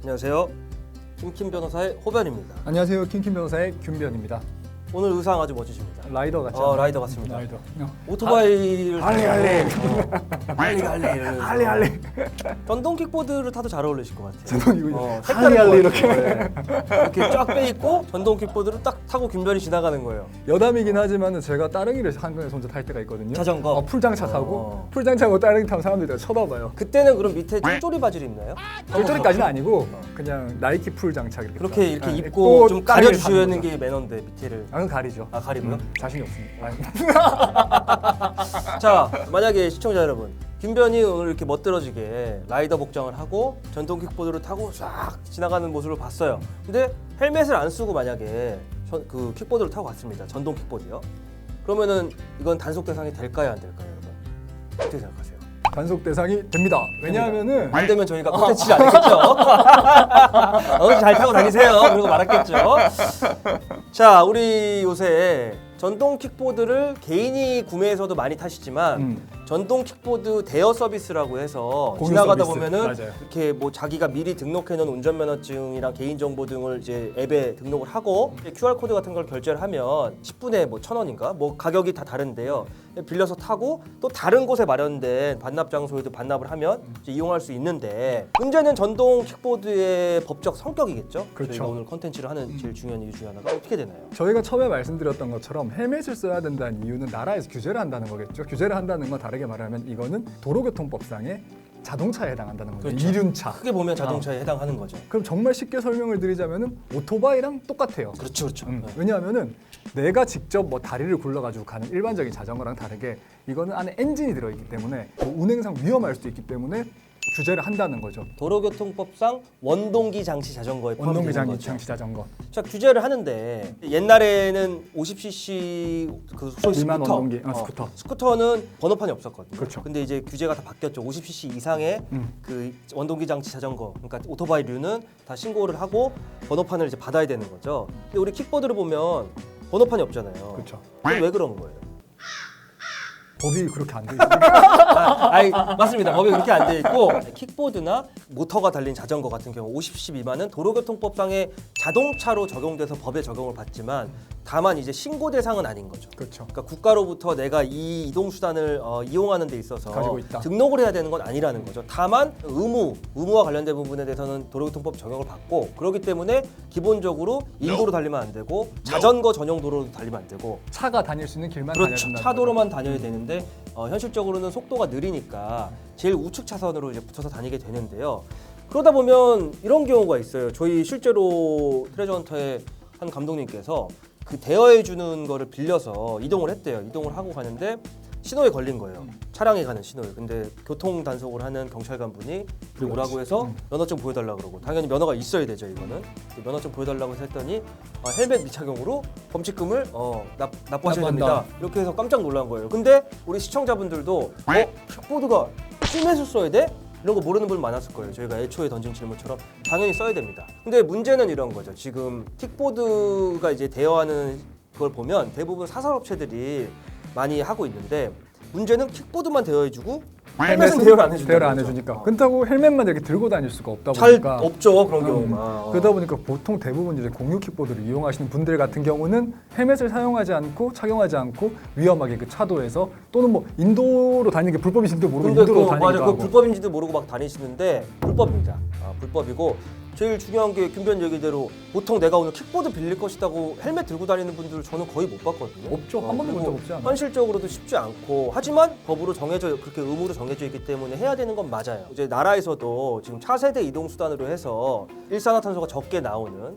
안녕하세요. 김킴 변호사의 호변입니다. 안녕하세요. 킴킴 변호사의 균변입니다. 오늘 의상 아주 멋지십니다. 라이더 같죠? 라이더 같습니다. 라이더. 오토바이를 할리. 할리. 전동 킥보드를 타도 잘 어울리실 것 같아요. 전동 이거 색다른 할리 것 이렇게. 같아요. 네. 이렇게 쫙 빼 있고 전동 킥보드를 딱 타고 균변이 지나가는 거예요. 여담이긴 하지만은 제가 따릉이를 한강에서 혼자 탈 때가 있거든요. 자전거? 풀장차 타고 풀장차고 따릉이 타면 사람들이 다 쳐다봐요. 그때는 그럼 밑에 쫄쫄이 바지를 입나요? 쫄쫄이까지는 아니고 그냥 나이키 풀장차 그렇게 이렇게 네, 입고 좀 따릉이를 가려주시는 타는 게 매너인데 밑에를. 그건 가리죠. 아, 가리고요? 자신이 없습니다. 자, 만약에 시청자 여러분, 김변이 오늘 이렇게 멋들어지게 라이더 복장을 하고 전동 킥보드를 타고 쫙 지나가는 모습을 봤어요. 근데 헬멧을 안 쓰고 만약에 그 킥보드를 타고 갔습니다. 전동 킥보드요. 그러면은 이건 단속 대상이 될까요, 안 될까요, 여러분? 어떻게 생각하세요? 단속 대상이 됩니다. 왜냐하면은 안 되면 저희가 콘텐츠를 안 했겠죠. 잘 타고 다니세요. 그러고 말았겠죠. 자, 우리 요새 전동 킥보드를 개인이 구매해서도 많이 타시지만 전동 킥보드 대여 서비스라고 해서 공유 지나가다 서비스. 보면은 맞아요. 이렇게 뭐 자기가 미리 등록해놓은 운전면허증이랑 개인정보 등을 이제 앱에 등록을 하고 QR 코드 같은 걸 결제를 하면 10분에 뭐 1,000원인가 뭐 가격이 다 다른데요. 빌려서 타고 또 다른 곳에 마련된 반납 장소에도 반납을 하면 이제 이용할 수 있는데 문제는 전동 킥보드의 법적 성격이겠죠. 그렇죠. 저희가 오늘 컨텐츠를 하는 제일 중요한 이유 중에 하나가 어떻게 되나요? 저희가 처음에 말씀드렸던 것처럼 헬멧을 써야 된다는 이유는 나라에서 규제를 한다는 거겠죠. 규제를 한다는 건 다르게 말하면 이거는 도로교통법상의 자동차에 해당한다는 거죠. 그렇죠. 이륜차. 크게 보면 자동차에 해당하는 거죠. 그럼 정말 쉽게 설명을 드리자면은 오토바이랑 똑같아요. 그렇죠, 그렇죠. 네. 왜냐하면은 내가 직접 뭐 다리를 굴러가지고 가는 일반적인 자전거랑 다르게 이거는 안에 엔진이 들어있기 때문에 뭐 운행상 위험할 수도 있기 때문에 규제를 한다는 거죠. 도로교통법상 원동기 장치 자전거에 원동기 포함되는 거죠. 장치 자전거. 자, 규제를 하는데 옛날에는 50cc 그 미만 스쿠터, 원동기, 스쿠터. 스쿠터는 번호판이 없었거든요. 그렇죠. 근데 이제 규제가 다 바뀌었죠. 50cc 이상의 그 원동기 장치 자전거, 그러니까 오토바이류는 다 신고를 하고 번호판을 이제 받아야 되는 거죠. 근데 우리 킥보드를 보면 번호판이 없잖아요. 그렇죠. 그럼 왜 그런 거예요? 법이 그렇게 안 돼 있으니까. 맞습니다. 법이 그렇게 안 돼 있고 킥보드나 모터가 달린 자전거 같은 경우 50cc 미만은 도로교통법상의 자동차로 적용돼서 법에 적용을 받지만 다만 이제 신고 대상은 아닌 거죠. 그렇죠. 그러니까 국가로부터 내가 이 이동 수단을 이용하는 데 있어서 가지고 있다. 등록을 해야 되는 건 아니라는 거죠. 다만 의무와 관련된 부분에 대해서는 도로교통법 적용을 받고 그렇기 때문에 기본적으로 인도로 달리면 안 되고 자전거 전용 도로로 달리면 안 되고 차가 다닐 수 있는 길만 그렇죠. 다녀준다는 차도로만 다녀야 되는데 현실적으로는 속도가 느리니까 제일 우측 차선으로 이제 붙여서 다니게 되는데요. 그러다 보면 이런 경우가 있어요. 저희 실제로 트레저 헌터의 한 감독님께서 그 대여해 주는 거를 빌려서 이동을 했대요. 이동을 하고 가는데 신호에 걸린 거예요. 차량에 가는 신호에. 근데 교통 단속을 하는 경찰관 분이 오라고 해서 면허증 보여달라고 그러고 당연히 면허가 있어야 되죠. 이거는 면허증 보여달라고 해서 했더니 헬멧 미착용으로 범칙금을 납부하셔야 됩니다. 이렇게 해서 깜짝 놀란 거예요. 근데 우리 시청자분들도 킥보드가 헬멧을 써야 돼? 이런 거 모르는 분 많았을 거예요. 저희가 애초에 던진 질문처럼 당연히 써야 됩니다. 근데 문제는 이런 거죠. 지금 킥보드가 이제 대여하는 걸 보면 대부분 사설업체들이 많이 하고 있는데 문제는 킥보드만 대여해주고 헬멧은 대여를 안 해준다. 대여를 안 해주니까. 그렇다고 헬멧만 이렇게 들고 다닐 수가 없다 잘 보니까. 없죠 그런 경우가. 그러다 보니까 보통 대부분 이제 공유 킥보드를 이용하시는 분들 같은 경우는 헬멧을 사용하지 않고 착용하지 않고 위험하게 그 차도에서 또는 뭐 인도로 다니는 게 불법이신지도 모르고 근데 인도로 맞아, 다니기도 그 하고. 불법인지도 모르고 막 다니시는데 불법입니다. 불법이고 제일 중요한 게 김변 얘기대로 보통 내가 오늘 킥보드 빌릴 것이라고 헬멧 들고 다니는 분들을 저는 거의 못 봤거든요. 없죠. 한 번도 본 적 없지 않아요. 현실적으로도 쉽지 않고 하지만 법으로 정해져 그렇게 의무로 정해져 있기 때문에 해야 되는 건 맞아요. 이제 나라에서도 지금 차세대 이동 수단으로 해서 일산화탄소가 적게 나오는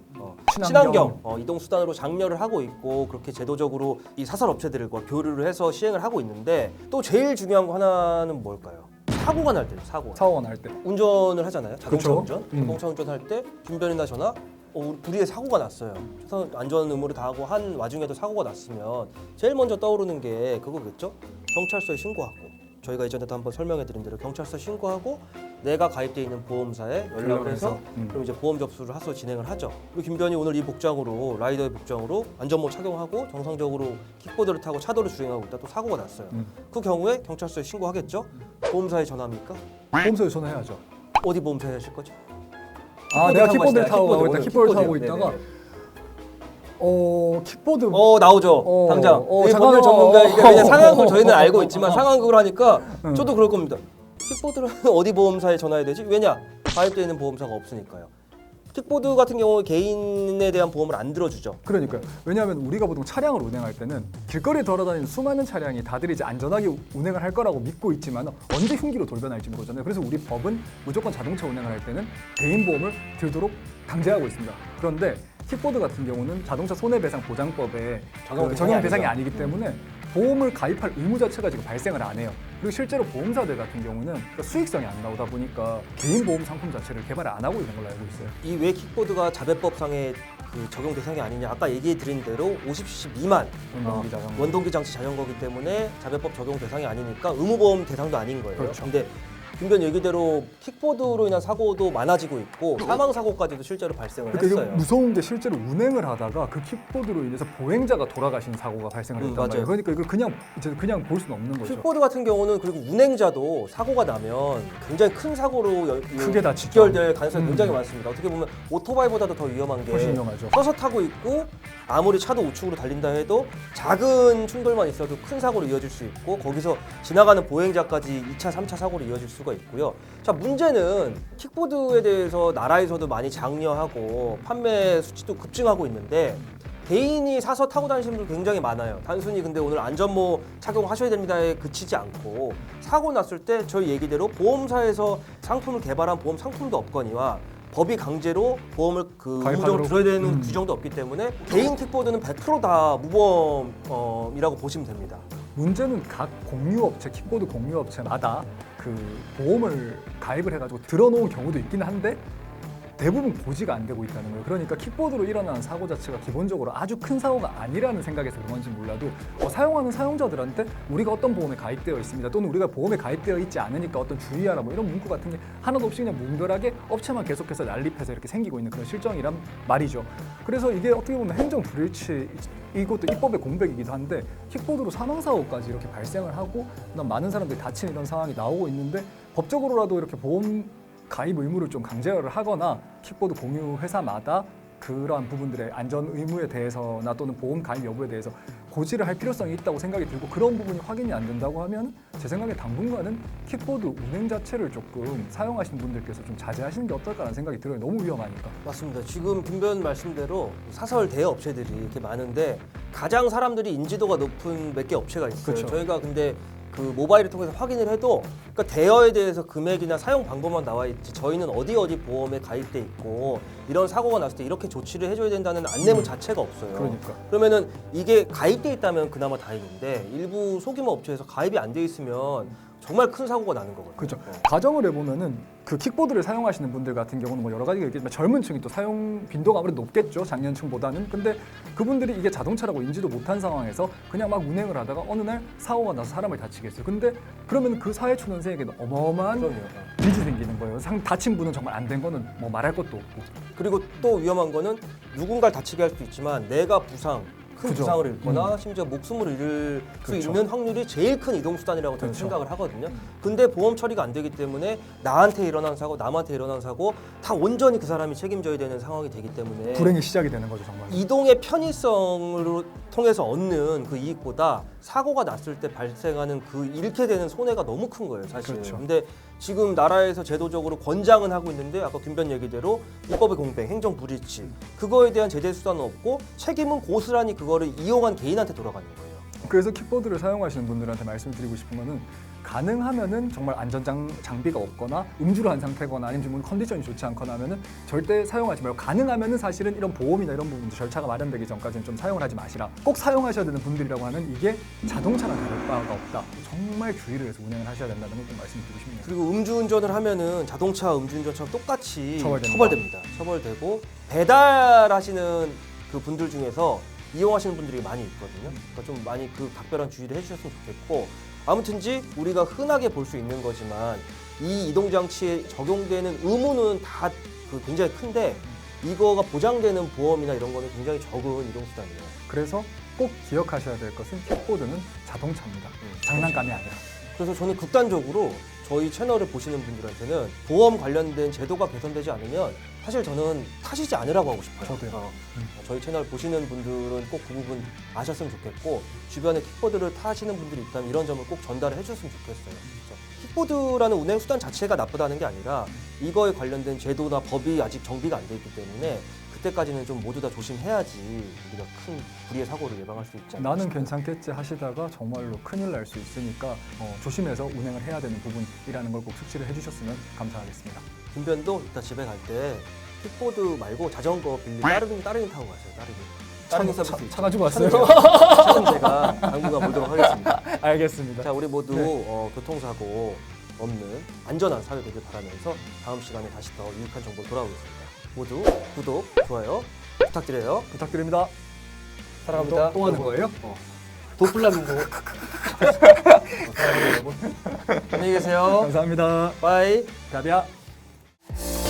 친환경 이동 수단으로 장려를 하고 있고 그렇게 제도적으로 이 사설 업체들과 교류를 해서 시행을 하고 있는데 또 제일 중요한 거 하나는 뭘까요? 사고가 날 때, 사고가 날 때. 운전을 하잖아요. 자동차 그쵸? 운전. 자동차 운전할 때 김변이나 저나 우리 둘이의 사고가 났어요. 그래서 안전 의무를 다하고 한 와중에도 사고가 났으면 제일 먼저 떠오르는 게 그거겠죠? 경찰서에 신고하고. 저희가 이전에도 한번 설명해드린 대로 경찰서 신고하고 내가 가입돼 있는 보험사에 연락을 해서 그럼 이제 보험 접수를 해서 진행을 하죠. 그리고 김변이 오늘 이 복장으로 라이더의 복장으로 안전모 착용하고 정상적으로 킥보드를 타고 차도를 주행하고 있다 또 사고가 났어요. 그 경우에 경찰서에 신고하겠죠? 보험사에 전화합니까? 보험소에 전화해야죠. 어디 보험사에 하실 거죠? 내가 킥보드를 타고 가고 있다. 오늘 킥보드를 타고 킥보드요. 있다가 네네. 킥보드 나오죠. 당장. 이 잠깐만요. 법률 전문가 이게 왜냐 상한글 저희는 알고 있지만 상한글을 하니까 저도 그럴 겁니다. 킥보드를 어디 보험사에 전화해야 되지? 왜냐? 가입되어 있는 보험사가 없으니까요. 킥보드 같은 경우 개인에 대한 보험을 안 들어주죠. 그러니까요. 왜냐하면 우리가 보통 차량을 운행할 때는 길거리에 돌아다니는 수많은 차량이 다들 이제 안전하게 운행을 할 거라고 믿고 있지만 언제 흉기로 돌변할지 모르잖아요. 그래서 우리 법은 무조건 자동차 운행을 할 때는 개인 보험을 들도록 강제하고 있습니다. 그런데 킥보드 같은 경우는 자동차 손해배상보장법에 적용 대상이 아니기 때문에 보험을 가입할 의무 자체가 지금 발생을 안 해요. 그리고 실제로 보험사들 같은 경우는 수익성이 안 나오다 보니까 개인 보험 상품 자체를 개발을 안 하고 있는 걸로 알고 있어요. 이 왜 킥보드가 자배법상의 그 적용 대상이 아니냐? 아까 얘기해 드린 대로 50cc 미만 원동기 장치 자전거기 때문에 자배법 적용 대상이 아니니까 의무보험 대상도 아닌 거예요. 그렇죠. 근데 김변 얘기대로 킥보드로 인한 사고도 많아지고 있고 사망 사고까지도 실제로 발생을 그러니까 했어요. 이게 무서운 게 실제로 운행을 하다가 그 킥보드로 인해서 보행자가 돌아가신 사고가 발생을 했단 맞아요. 말이에요. 그러니까 이걸 그냥 볼 수는 없는 거죠. 킥보드 같은 경우는 그리고 운행자도 사고가 나면 굉장히 큰 사고로 크게 다치죠. 직결될 가능성이 굉장히 많습니다. 어떻게 보면 오토바이보다도 더 위험한 게 훨씬 위험하죠. 서서 타고 있고 아무리 차도 우측으로 달린다 해도 작은 충돌만 있어도 큰 사고로 이어질 수 있고 거기서 지나가는 보행자까지 2차, 3차 사고로 이어질 수가 있고요. 자, 문제는 킥보드에 대해서 나라에서도 많이 장려하고 판매 수치도 급증하고 있는데 개인이 사서 타고 다니시는 분들 굉장히 많아요. 단순히 근데 오늘 안전모 착용하셔야 됩니다에 그치지 않고 사고 났을 때 저희 얘기대로 보험사에서 상품을 개발한 보험 상품도 없거니와 법이 강제로 보험을 의무적으로 들어야 되는 규정도 없기 때문에 개인 킥보드는 100%다 무보험이라고 보시면 됩니다. 문제는 각 공유업체, 킥보드 공유업체마다 그 보험을 가입을 해가지고 들어놓은 경우도 있긴 한데 대부분 고지가 안 되고 있다는 거예요. 그러니까 킥보드로 일어나는 사고 자체가 기본적으로 아주 큰 사고가 아니라는 생각에서 그런지 몰라도 사용하는 사용자들한테 우리가 어떤 보험에 가입되어 있습니다. 또는 우리가 보험에 가입되어 있지 않으니까 어떤 주의하라 뭐 이런 문구 같은 게 하나도 없이 그냥 뭉결하게 업체만 계속해서 난립해서 이렇게 생기고 있는 그런 실정이란 말이죠. 그래서 이게 어떻게 보면 행정 불일치 이것도 입법의 공백이기도 한데 킥보드로 사망사고까지 이렇게 발생을 하고 그다음 많은 사람들이 다치는 이런 상황이 나오고 있는데 법적으로라도 이렇게 보험 가입 의무를 좀 강제를 하거나 킥보드 공유 회사마다 그러한 부분들의 안전 의무에 대해서나 또는 보험 가입 여부에 대해서 고지를 할 필요성이 있다고 생각이 들고 그런 부분이 확인이 안 된다고 하면 제 생각에 당분간은 킥보드 운행 자체를 조금 사용하시는 분들께서 좀 자제하시는 게 어떨까라는 생각이 들어요. 너무 위험하니까. 맞습니다. 지금 김변 말씀대로 사설 대업체들이 이렇게 많은데 가장 사람들이 인지도가 높은 몇 개 업체가 있어요. 그렇죠. 저희가 근데 그 모바일을 통해서 확인을 해도 그러니까 대여에 대해서 금액이나 사용 방법만 나와 있지 저희는 어디 보험에 가입돼 있고 이런 사고가 났을 때 이렇게 조치를 해줘야 된다는 안내문 자체가 없어요. 그러니까. 그러면은 이게 가입돼 있다면 그나마 다행인데 일부 소규모 업체에서 가입이 안 돼 있으면 정말 큰 사고가 나는 거거든요. 그렇죠. 가정을 해보면은 그 킥보드를 사용하시는 분들 같은 경우는 뭐 여러 가지가 있겠지만 젊은 층이 또 사용 빈도가 아무래도 높겠죠. 작년층보다는. 근데 그분들이 이게 자동차라고 인지도 못한 상황에서 그냥 막 운행을 하다가 어느 날 사고가 나서 사람을 다치겠어요. 근데 그러면 그 사회초년생에게는 어마어마한 그럼요. 빚이 생기는 거예요. 다친 분은 정말 안 된 거는 뭐 말할 것도 없고. 그리고 또 위험한 거는 누군가를 다치게 할 수 있지만 내가 큰 그죠. 부상을 입거나 심지어 목숨을 잃을 수 그렇죠. 있는 확률이 제일 큰 이동수단이라고 저는 그렇죠. 생각을 하거든요. 근데 보험 처리가 안 되기 때문에 나한테 일어난 사고, 남한테 일어난 사고 다 온전히 그 사람이 책임져야 되는 상황이 되기 때문에 불행이 시작이 되는 거죠, 정말. 이동의 편의성을 통해서 얻는 그 이익보다 사고가 났을 때 발생하는 그 잃게 되는 손해가 너무 큰 거예요, 사실. 그렇죠. 근데 지금 나라에서 제도적으로 권장은 하고 있는데 아까 김변 얘기대로 입법의 공백, 행정 불일치 그거에 대한 제재 수단은 없고 책임은 고스란히 그거를 이용한 개인한테 돌아가는 거예요. 그래서 킥보드를 사용하시는 분들한테 말씀드리고 싶은 거는 가능하면은 정말 안전 장비가 없거나 음주를 한 상태거나 아니면 좀 컨디션이 좋지 않거나 하면은 절대 사용하지 말고 가능하면은 사실은 이런 보험이나 이런 부분들 절차가 마련되기 전까지는 좀 사용을 하지 마시라. 꼭 사용하셔야 되는 분들이라고 하면 이게 자동차랑 다를 바가 없다. 정말 주의를 해서 운행을 하셔야 된다는 걸 좀 말씀드리고 싶네요. 그리고 음주운전을 하면은 자동차 음주운전처럼 똑같이 처벌됩니다. 처벌되고 배달하시는 그 분들 중에서 이용하시는 분들이 많이 있거든요. 그러니까 좀 많이 그 각별한 주의를 해주셨으면 좋겠고 아무튼지 우리가 흔하게 볼 수 있는 거지만 이 이동장치에 적용되는 의무는 다 굉장히 큰데 이거가 보장되는 보험이나 이런 거는 굉장히 적은 이동수단이에요. 그래서 꼭 기억하셔야 될 것은 킥보드는 자동차입니다. 장난감이 아니라. 그래서 저는 극단적으로 저희 채널을 보시는 분들한테는 보험 관련된 제도가 개선되지 않으면 사실 저는 타시지 않으라고 하고 싶어요. 저도요. 저희 채널 보시는 분들은 꼭 그 부분 아셨으면 좋겠고 주변에 킥보드를 타시는 분들이 있다면 이런 점을 꼭 전달을 해주셨으면 좋겠어요. 킥보드라는 운행 수단 자체가 나쁘다는 게 아니라 이거에 관련된 제도나 법이 아직 정비가 안 돼 있기 때문에 그때까지는 좀 모두 다 조심해야지 우리가 큰 불의의 사고를 예방할 수 있지 않나 나는 싶어요. 괜찮겠지 하시다가 정말로 큰일 날 수 있으니까 조심해서 운행을 해야 되는 부분이라는 걸 꼭 숙지를 해주셨으면 감사하겠습니다. 분변도 이따 집에 갈 때 킥보드 말고 자전거 빌리 따릉이 타고 가세요. 따릉이 서비스 있죠. 차 가지고 왔어요? 차는 제가 당분간 몰도록 하겠습니다. 알겠습니다. 자, 우리 모두 네. 교통사고 없는 안전한 사회 되길 바라면서 다음 시간에 다시 더 유익한 정보 돌아오겠습니다. 모두 구독, 좋아요 부탁드려요. 부탁드립니다. 사랑합니다. 또 하는 거예요? 도플라밍고. 사랑해요, 여러분. 안녕히 계세요. 감사합니다. 바이. 가비야.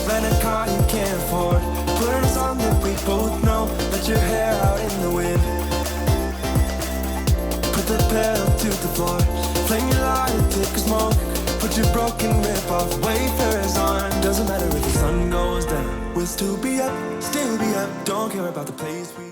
Rent a car you can't afford. Put on a song that we both know. Let your hair out in the wind. Put the pedal to the floor. Flame your light, take a smoke. Put your broken rip off. Wafers on. Doesn't matter if the sun goes down. We'll still be up, still be up. Don't care about the place we